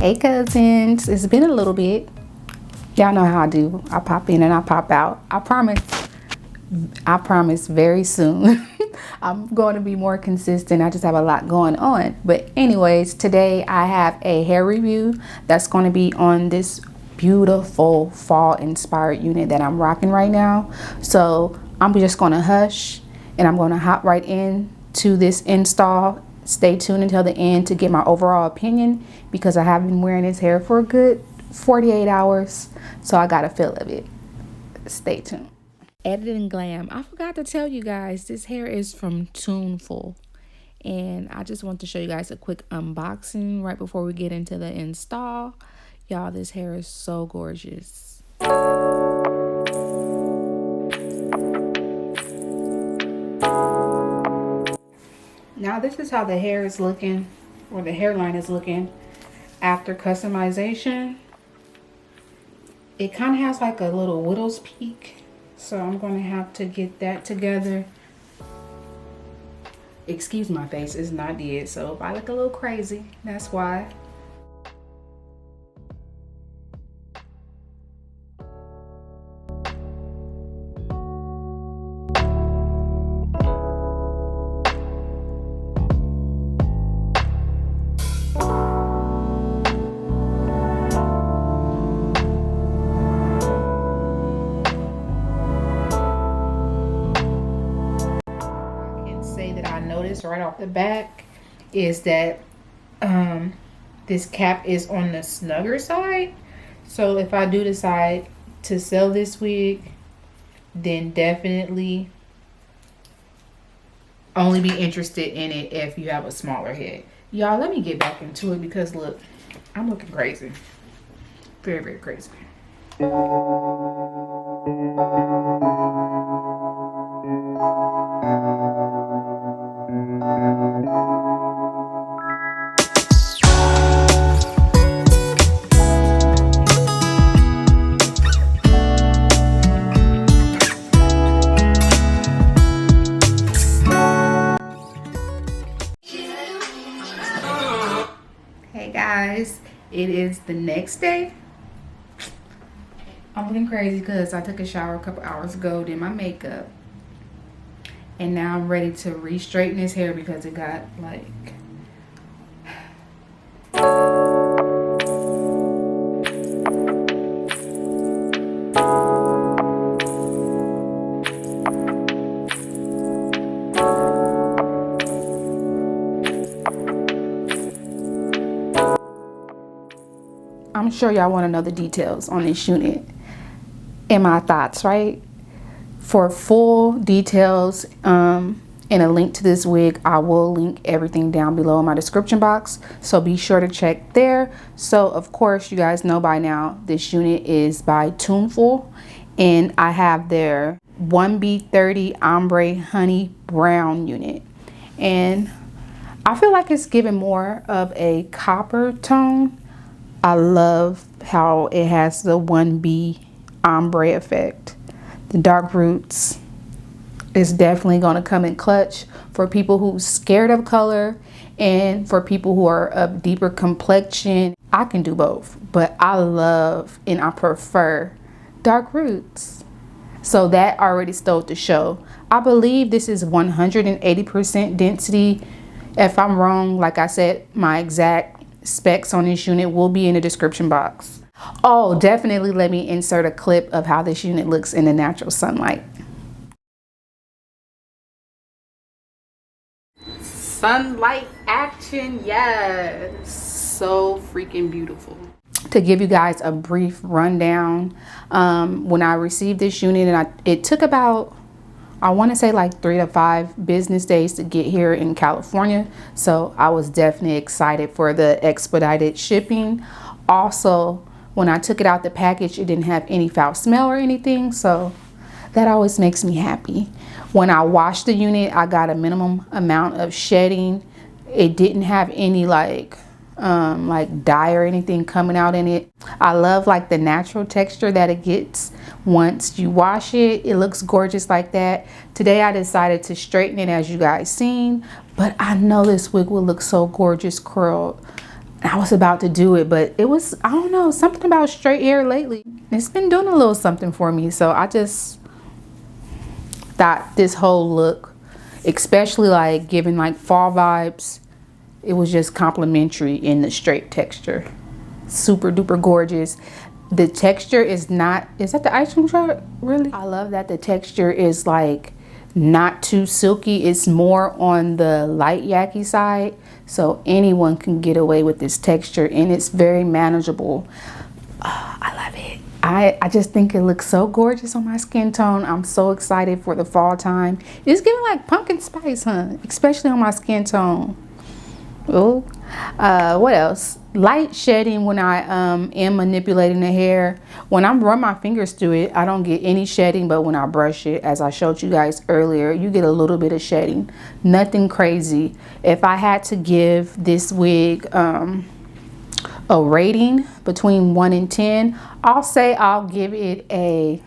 Hey cousins, it's been a little bit. Y'all know how I do. I pop in and I pop out. I promise very soon. I'm going to be more consistent. I just have a lot going on. But anyways, today I have a hair review that's going to be on this beautiful fall inspired unit that I'm rocking right now. So I'm just going to hush and I'm going to hop right in to this install. Stay tuned until the end to get my overall opinion because I have been wearing this hair for a good 48 hours. So I got a feel of it. Stay tuned. Editing glam. I forgot to tell you guys, this hair is from Tuneful. And I just want to show you guys a quick unboxing right before we get into the install. Y'all, this hair is so gorgeous. Now this is how the hair is looking, or the hairline is looking after customization. It kind of has like a little widow's peak. So I'm going to have to get that together. Excuse my face, it's not dead. So if I look a little crazy, that's why. Right off the back is that this cap is on the snugger side. So if I do decide to sell this wig, then definitely only be interested in it if you have a smaller head. Y'all, let me get back into it because look, I'm looking crazy. Very, very crazy. Guys, it is the next day. I'm looking crazy because I took a shower a couple hours ago, did my makeup, and now I'm ready to re-straighten this hair because it got like I'm sure y'all want to know the details on this unit and my thoughts, right? For full details and a link to this wig, I will link everything down below in my description box. So be sure to check there. So of course, you guys know by now, this unit is by Tuneful. And I have their 1B30 Ombre Honey Brown unit. And I feel like it's giving more of a copper tone. I love how it has the 1B ombre effect. The dark roots is definitely going to come in clutch for people who's scared of color and for people who are of deeper complexion. I can do both, but I love and I prefer dark roots. So that already stole the show. I believe this is 180% density. If I'm wrong, like I said, my exact specs on this unit will be in the description box. Oh, definitely let me insert a clip of how this unit looks in the natural sunlight. Sunlight action, yes, so freaking beautiful. To give you guys a brief rundown, when I received this unit, and it took about, I want to say like 3 to 5 business days to get here in California. So I was definitely excited for the expedited shipping. Also, when I took it out the package, it didn't have any foul smell or anything. So that always makes me happy. When I washed the unit, I got a minimum amount of shedding. It didn't have any like dye or anything coming out in it. I love like the natural texture that it gets once you wash it. It looks gorgeous like that. Today I decided to straighten it as you guys seen, but I know this wig will look so gorgeous curled. I was about to do it, but it was, I don't know, something about straight hair lately. It's been doing a little something for me. So I just thought this whole look, especially like giving like fall vibes, it was just complimentary in the straight texture. Super duper gorgeous. The texture is not, is that the ice cream truck? Really? I love that the texture is like not too silky. It's more on the light yaki side. So anyone can get away with this texture, and it's very manageable. Oh, I love it. I just think it looks so gorgeous on my skin tone. I'm so excited for the fall time. It's giving like pumpkin spice, huh? Especially on my skin tone. Oh, what else? Light shedding when I am manipulating the hair. When I run my fingers through it, I don't get any shedding, but when I brush it, as I showed you guys earlier, you get a little bit of shedding. Nothing crazy. If I had to give this wig a rating between 1 and 10, I'll say I'll give it a,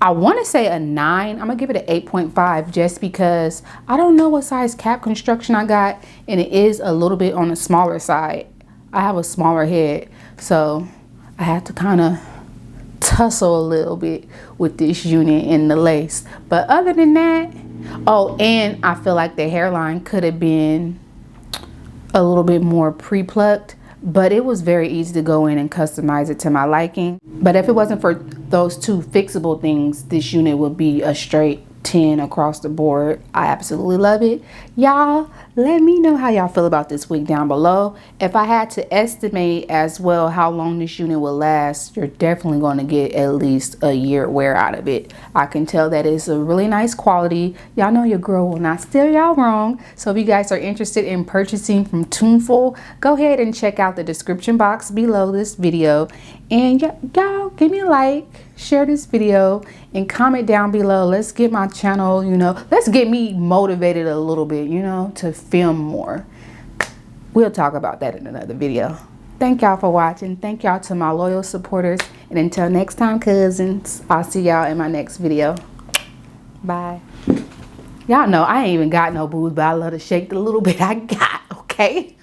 I want to say a 9. I'm gonna give it an 8.5 just because I don't know what size cap construction I got, and it is a little bit on the smaller side. I have a smaller head, so I had to kind of tussle a little bit with this unit and the lace. But other than that, oh, and I feel like the hairline could have been a little bit more pre-plucked, but it was very easy to go in and customize it to my liking. But if it wasn't for those two fixable things, this unit would be a straight 10 across the board. I absolutely love it. Y'all, let me know how y'all feel about this wig down below. If I had to estimate as well how long this unit will last, you're definitely going to get at least a year wear out of it. I can tell that it's a really nice quality. Y'all know your girl will not steer y'all wrong. So if you guys are interested in purchasing from Tuneful, go ahead and check out the description box below this video. And y'all give me a like, share this video, and comment down below. Let's get my channel, you know, let's get me motivated a little bit, you know, to film more. We'll talk about that in another video. Thank y'all for watching. Thank y'all to my loyal supporters. And until next time, cousins, I'll see y'all in my next video. Bye. Y'all know I ain't even got no boobs, but I love to shake the little bit I got, okay?